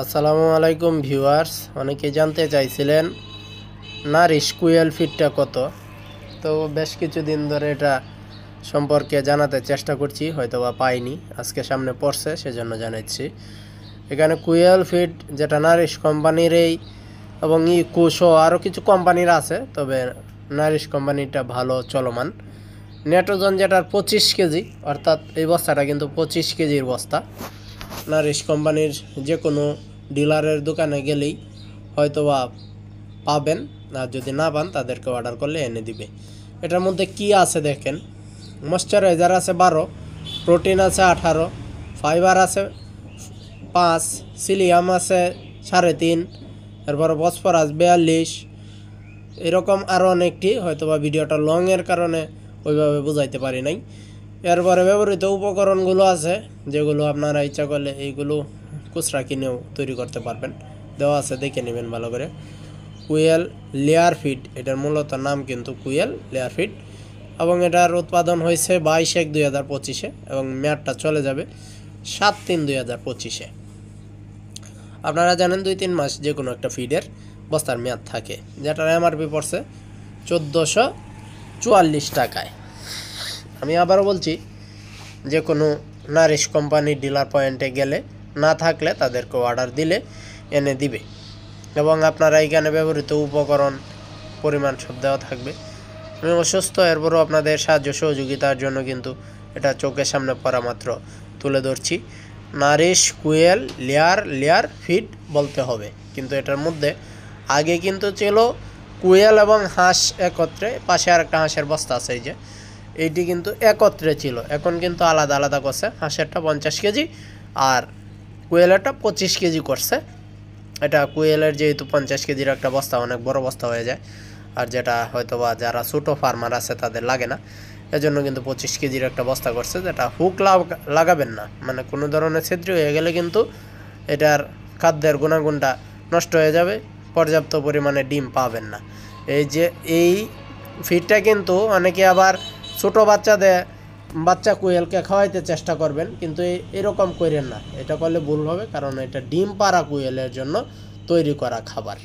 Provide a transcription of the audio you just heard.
আসসালামু আলাইকুম ভিউয়ার্স, অনেকে জানতে চাইছিলেন নারিশ কুয়েল ফিডটা কত। তো বেশ কিছুদিন ধরে এটা সম্পর্কে জানাতে চেষ্টা করছি, হয়তো বা পাইনি, আজকে সামনে পড়ছে সেজন্য জানাচ্ছি। এখানে কুয়েল ফিড যেটা নারিশ কোম্পানির এবং ইকোসো আরও কিছু কোম্পানির আছে, তবে নারিশ কোম্পানিটা ভালো চলমান। নেটোজন যেটার 25 কেজি, অর্থাৎ এই বস্তাটা কিন্তু 25 কেজির বস্তা। নারিশ কোম্পানির যে কোনো ডিলারের দোকানে গেলেই হয়তোবা পাবেন, আর যদি না পান তাদেরকে অর্ডার করলে এনে দিবে। এটার মধ্যে কি আছে দেখেন, ময়শ্চারাইজার আছে 12, প্রোটিন আছে 18, ফাইবার আছে 5, সিলিয়াম আছে 3.5, এরপরে ফসফরাস 42, এরকম আরও অনেকটি, হয়তোবা ভিডিওটা লংয়ের কারণে ওইভাবে বুঝাইতে পারি নাই। এরপরে ব্যবহৃত উপকরণগুলো আছে, যেগুলো আপনারা ইচ্ছা করলে এইগুলো খুচরা কিনেও তৈরি করতে পারবেন, দেওয়া আছে, দেখে নেবেন ভালো করে। কুয়েল লেয়ার ফিড, এটার মূলত নাম কিন্তু কুয়েল লেয়ার ফিড, এবং এটার উৎপাদন হয়েছে 22/1/2025 এবং মেয়াদটা চলে যাবে 7/3/2025। আপনারা জানেন 2-3 মাস যে কোনো একটা ফিডের বস্তার মেয়াদ থাকে, যেটার এমআরপি পড়ছে 1444 টাকায়। আমি আবারও বলছি, যে কোনো নারিশ কোম্পানির ডিলার পয়েন্টে গেলে না থাকলে তাদেরকে অর্ডার দিলে এনে দিবে, এবং আপনারা এখানে ব্যবহৃত উপকরণ পরিমাণ সব দেওয়া থাকবে। আমি অসুস্থ, এরপরও আপনাদের সাহায্য সহযোগিতার জন্য কিন্তু এটা চোখের সামনে পড়া মাত্র তুলে ধরছি। নারিশ কুয়েল লেয়ার ফিড বলতে হবে, কিন্তু এটার মধ্যে আগে কিন্তু ছিল কুয়েল এবং হাঁস একত্রে, পাশে আর একটা হাঁসের বস্তা আছে, এই যে এইটি কিন্তু একত্রে ছিল, এখন কিন্তু আলাদা আলাদা করছে। হাঁসেরটা 50 কেজি আর কুয়েলেরটা 25 কেজি করছে। এটা কুয়েলের যেহেতু 50 কেজির একটা বস্তা অনেক বড় বস্তা হয়ে যায়, আর যেটা হয়তো বা যারা ছোটো ফার্মার আছে তাদের লাগে না, এজন্য কিন্তু 25 কেজির একটা বস্তা করছে, যেটা হুক লাগাবেন না, মানে কোনো ধরনের ছিদ্র হয়ে গেলে কিন্তু এটার খাদ্যের গুণাগুণটা নষ্ট হয়ে যাবে, পর্যাপ্ত পরিমাণে ডিম পাবেন না। এই ফিডটা কিন্তু অনেকে আবার ছোটো বাচ্চা কুয়েলকে খাওয়াইতে চেষ্টা করবেন, কিন্তু এরকম করেন না, এটা করলে ভুল হবে, কারণ এটা ডিম পাড়া কুয়েলের জন্য তৈরি করা খাবার।